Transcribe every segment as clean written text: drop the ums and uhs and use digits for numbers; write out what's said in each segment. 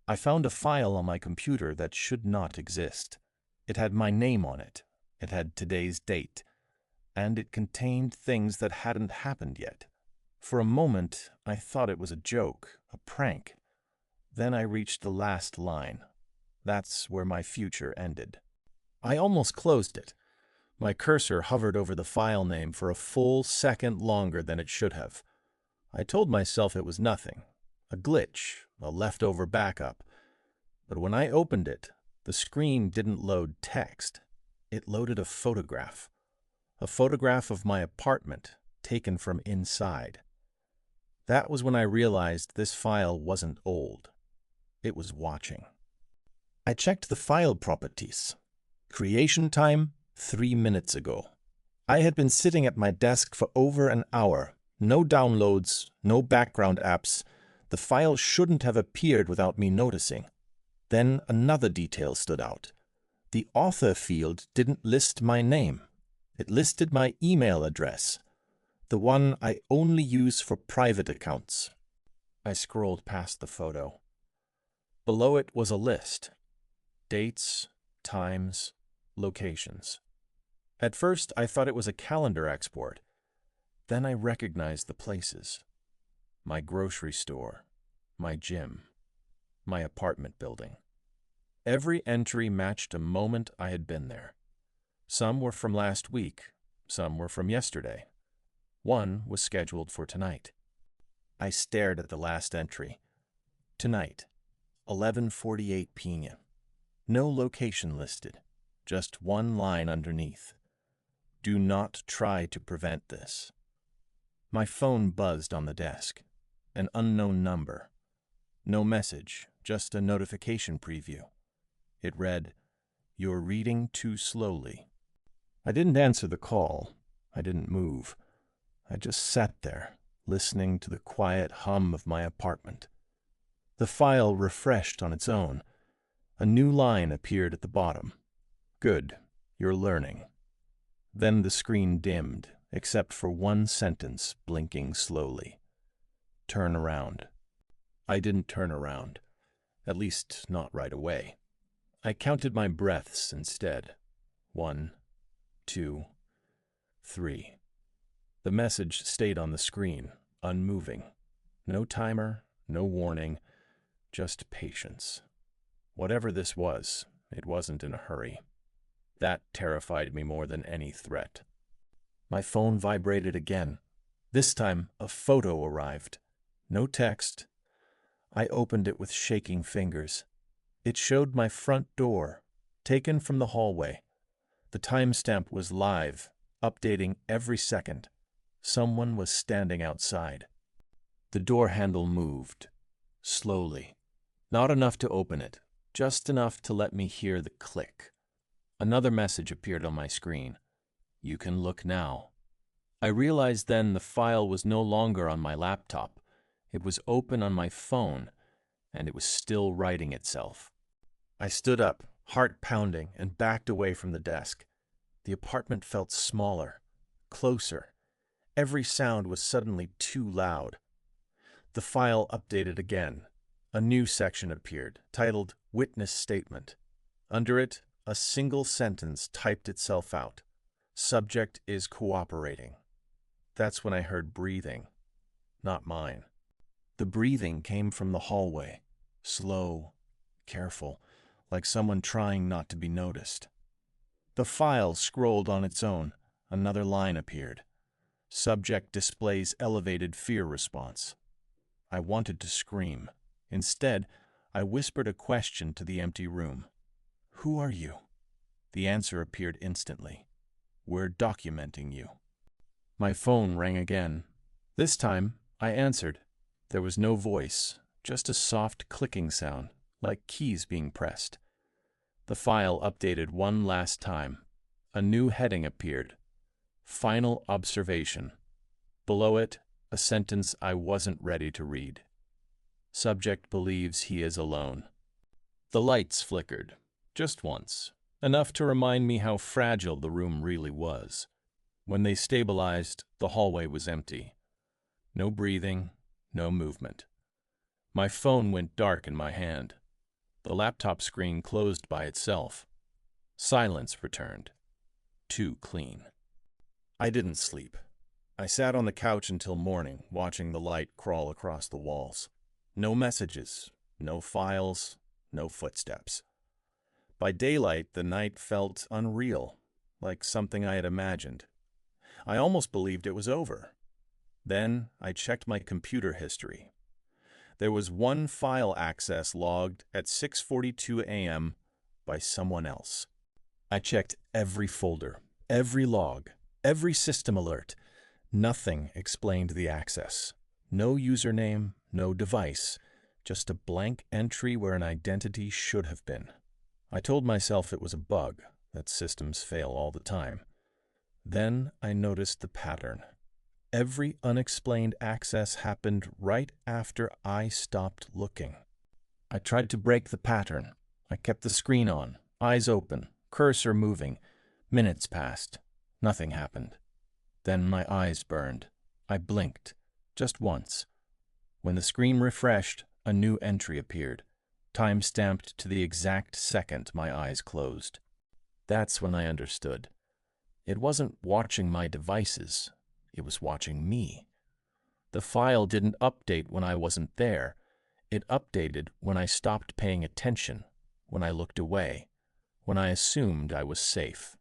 I found a file on my computer that should not exist. It had my name on it. It had today's date. And it contained things that hadn't happened yet. For a moment, I thought it was a joke, a prank. Then I reached the last line. That's where my future ended. I almost closed it. My cursor hovered over the file name for a full second longer than it should have. I told myself it was nothing, a glitch, a leftover backup. But when I opened it, the screen didn't load text. It loaded a photograph of my apartment taken from inside. That was when I realized this file wasn't old. It was watching. I checked the file properties. Creation time, 3 minutes ago. I had been sitting at my desk for over an hour. No downloads, no background apps. The file shouldn't have appeared without me noticing. Then another detail stood out. The author field didn't list my name. It listed my email address, the one I only use for private accounts. I scrolled past the photo. Below it was a list. Dates, times, locations. At first, I thought it was a calendar export. Then I recognized the places. My grocery store, my gym, my apartment building. Every entry matched a moment I had been there. Some were from last week, some were from yesterday. One was scheduled for tonight. I stared at the last entry. Tonight, 11:48 p.m. No location listed, just one line underneath. Do not try to prevent this. My phone buzzed on the desk. An unknown number. No message, just a notification preview. It read, "You're reading too slowly." I didn't answer the call. I didn't move. I just sat there, listening to the quiet hum of my apartment. The file refreshed on its own. A new line appeared at the bottom. Good, you're learning. Then the screen dimmed, except for one sentence blinking slowly. Turn around. I didn't turn around. At least, not right away. I counted my breaths instead. 1, 2, 3. The message stayed on the screen, unmoving. No timer, no warning, just patience. Whatever this was, it wasn't in a hurry. That terrified me more than any threat. My phone vibrated again. This time, a photo arrived. No text. I opened it with shaking fingers. It showed my front door, taken from the hallway. The timestamp was live, updating every second. Someone was standing outside. The door handle moved, slowly. Not enough to open it, just enough to let me hear the click. Another message appeared on my screen. You can look now. I realized then the file was no longer on my laptop. It was open on my phone, and it was still writing itself. I stood up, heart pounding, and backed away from the desk. The apartment felt smaller, closer. Every sound was suddenly too loud. The file updated again. A new section appeared, titled Witness Statement. Under it, a single sentence typed itself out. Subject is cooperating. That's when I heard breathing. Not mine. The breathing came from the hallway. Slow, careful, like someone trying not to be noticed. The file scrolled on its own. Another line appeared. Subject displays elevated fear response. I wanted to scream. Instead, I whispered a question to the empty room. Who are you? The answer appeared instantly. We're documenting you. My phone rang again. This time, I answered. There was no voice, just a soft clicking sound, like keys being pressed. The file updated one last time. A new heading appeared. Final observation. Below it, a sentence I wasn't ready to read. Subject believes he is alone. The lights flickered, just once, enough to remind me how fragile the room really was. When they stabilized, the hallway was empty. No breathing, no movement. My phone went dark in my hand. The laptop screen closed by itself. Silence returned. Too clean. I didn't sleep. I sat on the couch until morning, watching the light crawl across the walls. No messages, no files, no footsteps. By daylight, the night felt unreal, like something I had imagined. I almost believed it was over. Then I checked my computer history. There was one file access logged at 6:42 a.m. by someone else. I checked every folder, every log, every system alert. Nothing explained the access. No username, no device, just a blank entry where an identity should have been. I told myself it was a bug, that systems fail all the time. Then I noticed the pattern. Every unexplained access happened right after I stopped looking. I tried to break the pattern. I kept the screen on, eyes open, cursor moving. Minutes passed. Nothing happened. Then my eyes burned. I blinked, just once. When the screen refreshed, a new entry appeared, time-stamped to the exact second my eyes closed. That's when I understood. It wasn't watching my devices. It was watching me. The file didn't update when I wasn't there. It updated when I stopped paying attention, when I looked away, when I assumed I was safe.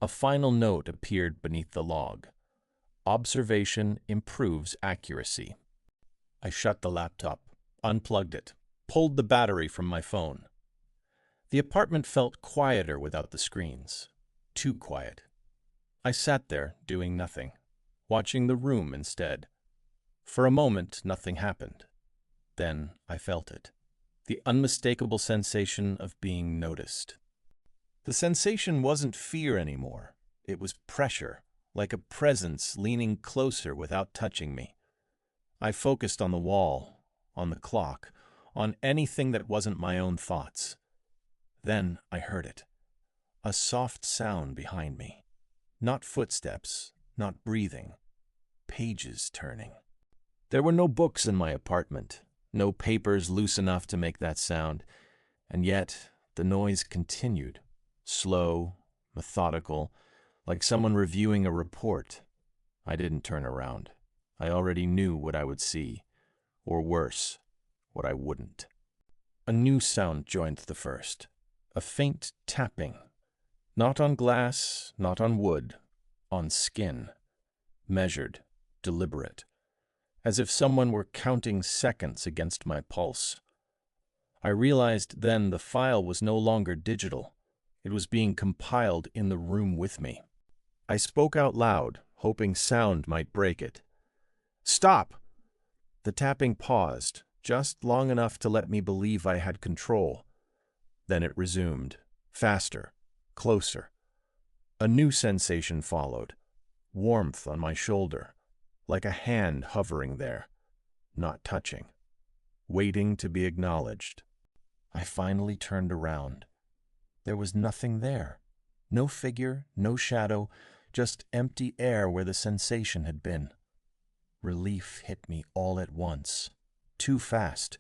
A final note appeared beneath the log. Observation improves accuracy. I shut the laptop, unplugged it, pulled the battery from my phone. The apartment felt quieter without the screens. Too quiet. I sat there, doing nothing, watching the room instead. For a moment, nothing happened. Then I felt it. The unmistakable sensation of being noticed. The sensation wasn't fear anymore. It was pressure, like a presence leaning closer without touching me. I focused on the wall, on the clock, on anything that wasn't my own thoughts. Then I heard it. A soft sound behind me. Not footsteps, not breathing. Pages turning. There were no books in my apartment, no papers loose enough to make that sound, and yet the noise continued, slow, methodical, like someone reviewing a report. I didn't turn around. I already knew what I would see, or worse, what I wouldn't. A new sound joined the first, a faint tapping, not on glass, not on wood, on skin, measured, deliberate, as if someone were counting seconds against my pulse. I realized then the file was no longer digital. It was being compiled in the room with me. I spoke out loud, hoping sound might break it. "Stop!" The tapping paused, just long enough to let me believe I had control. Then it resumed, faster, closer. A new sensation followed, warmth on my shoulder, like a hand hovering there, not touching, waiting to be acknowledged. I finally turned around. There was nothing there. No figure, no shadow, just empty air where the sensation had been. Relief hit me all at once, too fast,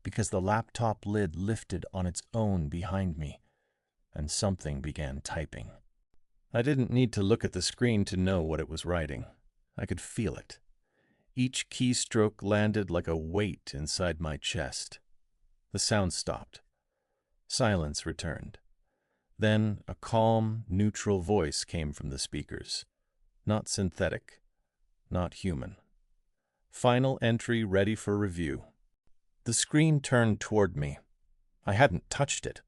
because the laptop lid lifted on its own behind me, and something began typing. I didn't need to look at the screen to know what it was writing. I could feel it. Each keystroke landed like a weight inside my chest. The sound stopped. Silence returned. Then a calm, neutral voice came from the speakers. Not synthetic, not human. Final entry ready for review. The screen turned toward me. I hadn't touched it.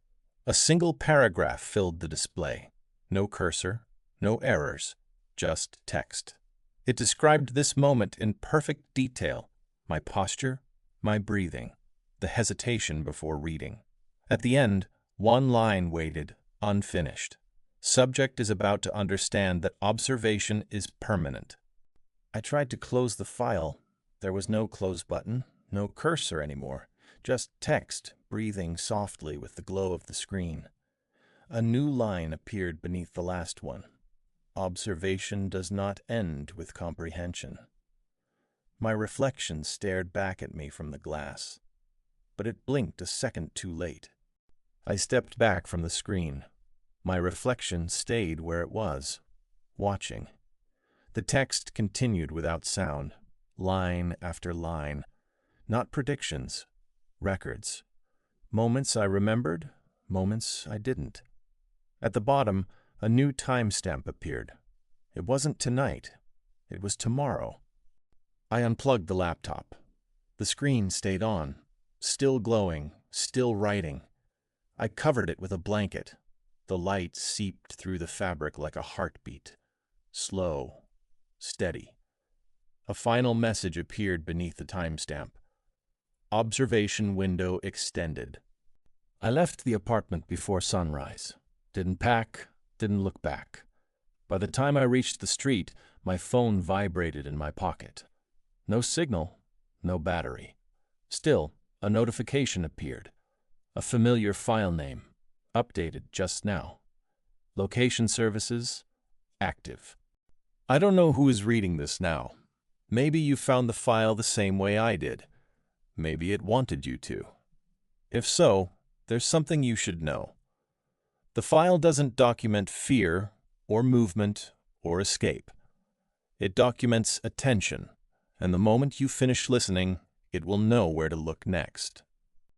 A single paragraph filled the display. No cursor, no errors, just text. It described this moment in perfect detail. My posture, my breathing, the hesitation before reading. At the end, one line waited, unfinished. Subject is about to understand that observation is permanent. I tried to close the file. There was no close button, no cursor anymore, just text breathing softly with the glow of the screen. A new line appeared beneath the last one. Observation does not end with comprehension. My reflection stared back at me from the glass. but it blinked a second too late. I stepped back from the screen. My reflection stayed where it was, watching. The text continued without sound, line after line. Not predictions, records. Moments I remembered, moments I didn't. At the bottom, a new timestamp appeared. It wasn't tonight. It was tomorrow. I unplugged the laptop. The screen stayed on, still glowing, still writing. I covered it with a blanket. The light seeped through the fabric like a heartbeat. Slow, steady. A final message appeared beneath the timestamp. Observation window extended. I left the apartment before sunrise. Didn't pack, didn't look back. By the time I reached the street, my phone vibrated in my pocket. No signal, no battery. Still, a notification appeared. A familiar file name, updated just now. Location services, active. I don't know who is reading this now. Maybe you found the file the same way I did. Maybe it wanted you to. If so, there's something you should know. The file doesn't document fear or movement or escape. It documents attention, and the moment you finish listening, it will know where to look next.